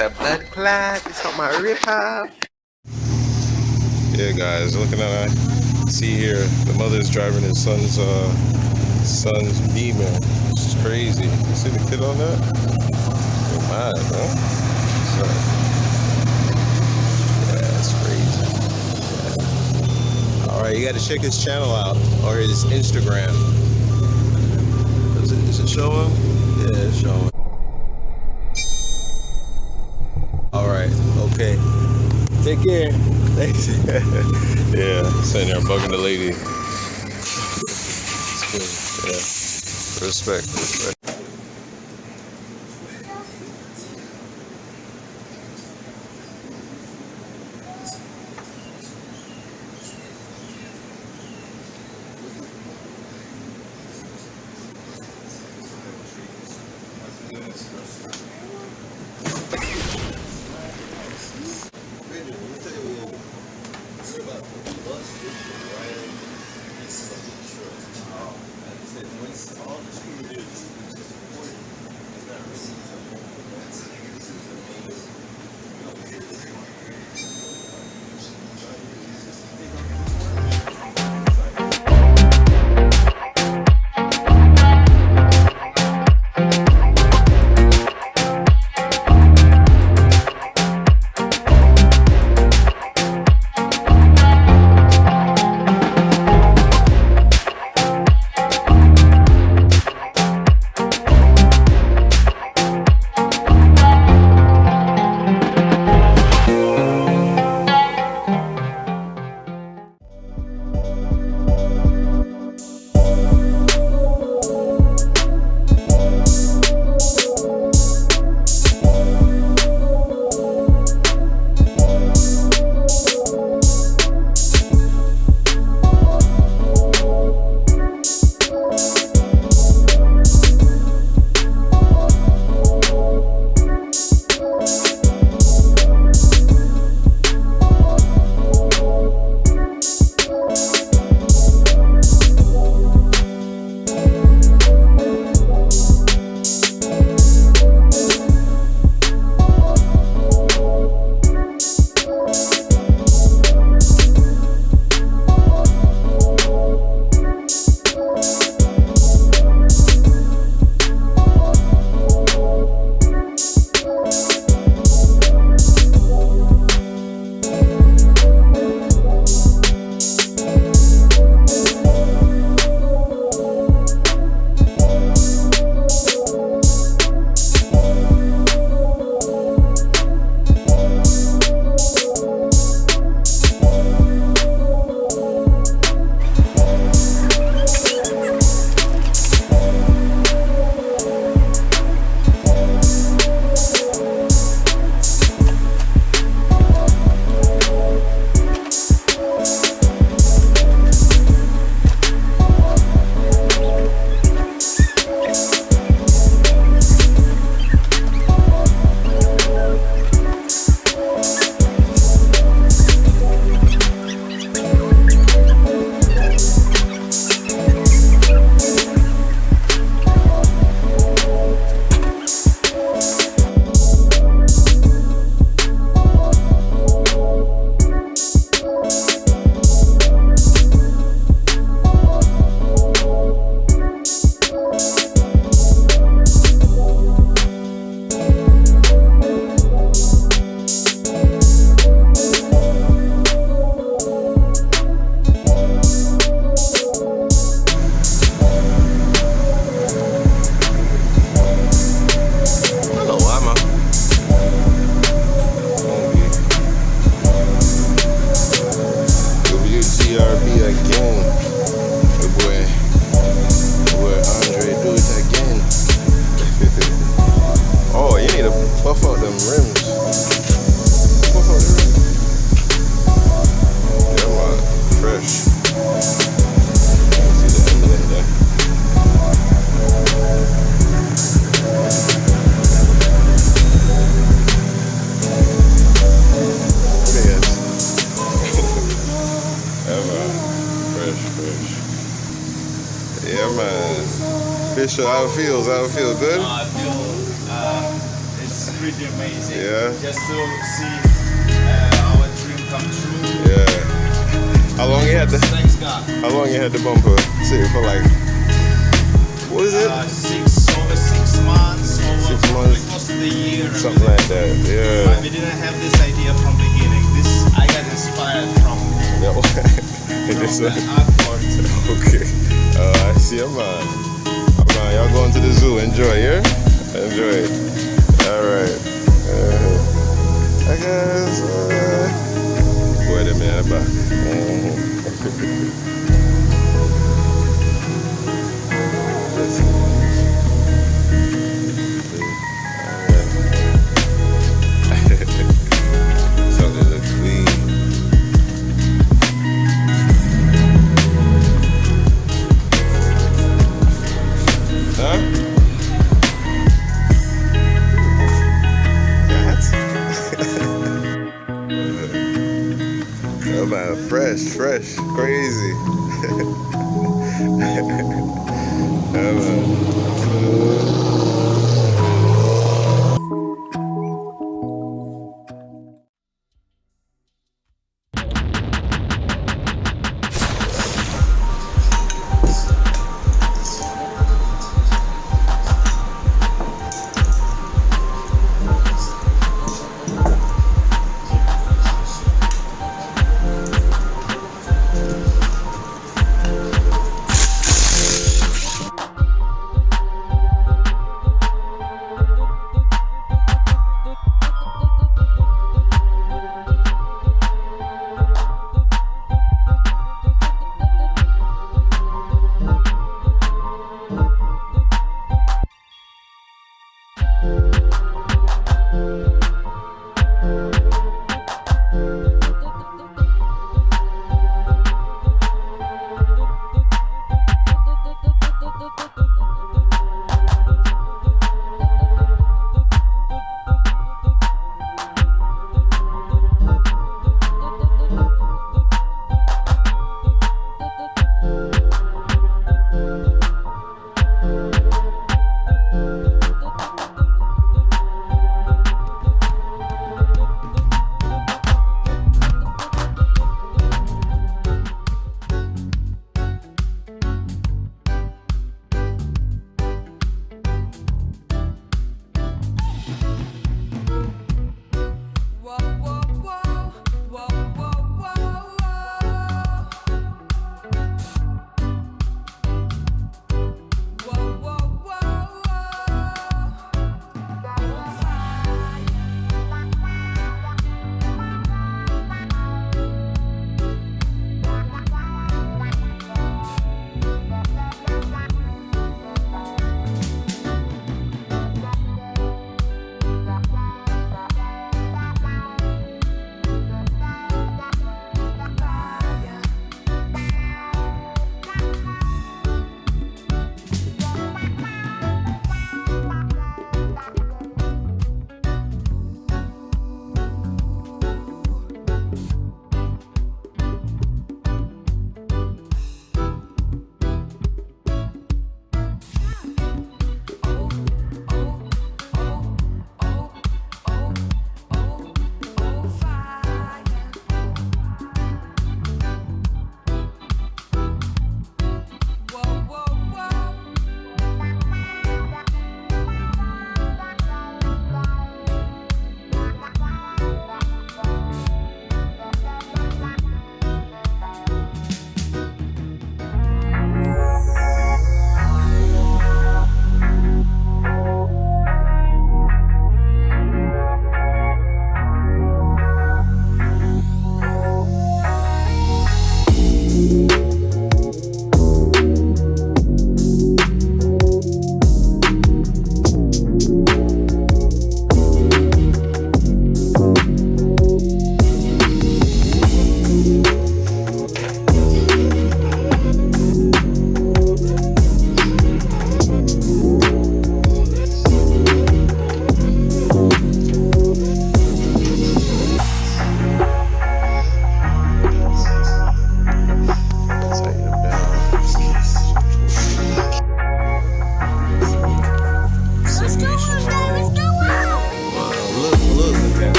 It's a blood clot. It's not my rip off. Yeah, guys, looking at see here, the mother's driving his son's Beamer. It's crazy. You see the kid on that? You're mad, huh? So, yeah, it's crazy. Yeah. All right, you got to check his channel out or his Instagram. Is it showing? Yeah, it's showing. All right, okay. Take care. Thanks. Yeah, sitting there bugging the lady. It's cool. Yeah. Respect. WGRB again. The boy Andre do it again. Oh, you need to buff out them rims. Buff out the rims. Yeah, man, fresh. See the emblem there. Yeah, man. Fisher, how it feels? How it feel? Good? I feel it's pretty amazing. Yeah. Just to see our dream come true. Yeah. How long you had the Thanks God. How long you had the bumper sitting for, like, what is it? Over 6 months, over 6 months. close to the year. Something like that. Yeah. But we didn't have this idea from beginning. I got inspired from This the one. artwork. Okay. I see a man. Y'all going to the zoo. Enjoy, yeah? Enjoy it. Alright. I guess. Wait a minute. Something look clean. Huh? Oh man, fresh, crazy.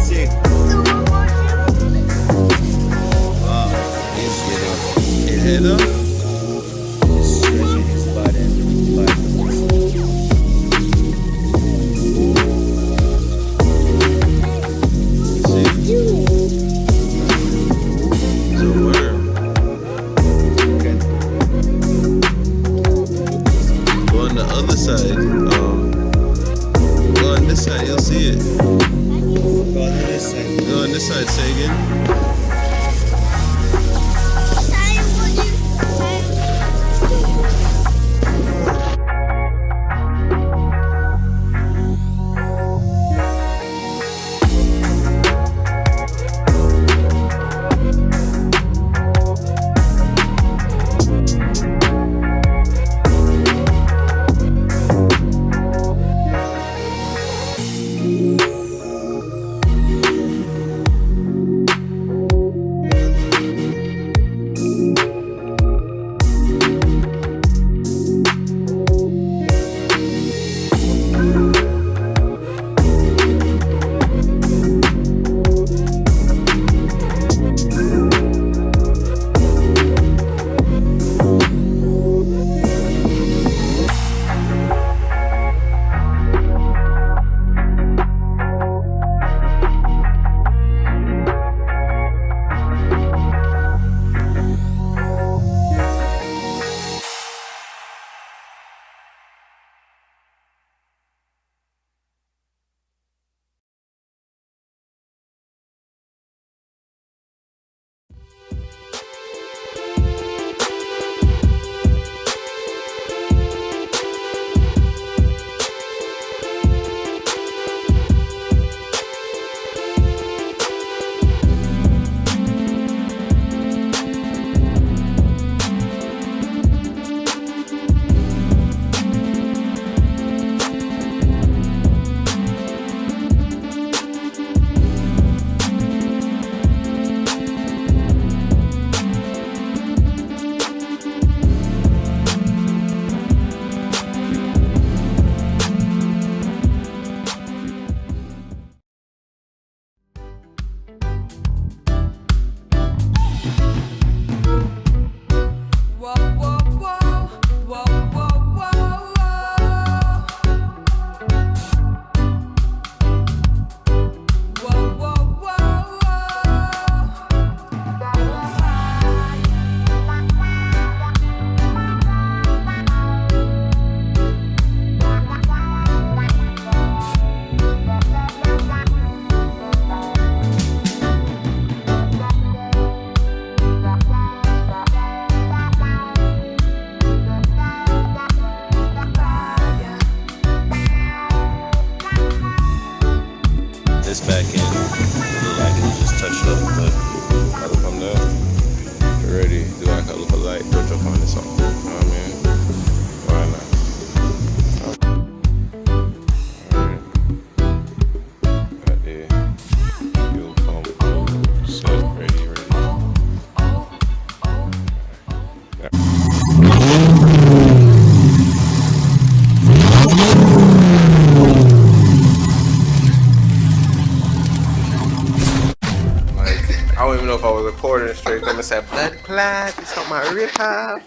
Sick. Wow. His head up. Stretching his body and It's a worm. Go on the other side. Go on this side, you'll see it. Go on this side. Go on this side, say again. This back end, it looked like it was just touched up, but gotta come down. Get ready, do like a little light touch up on this song. You know what I mean? Why not? Alright. Got the fuel pump set, ready. I don't even know if I was recording straight. I'm gonna say blood clot. It's on my rip off.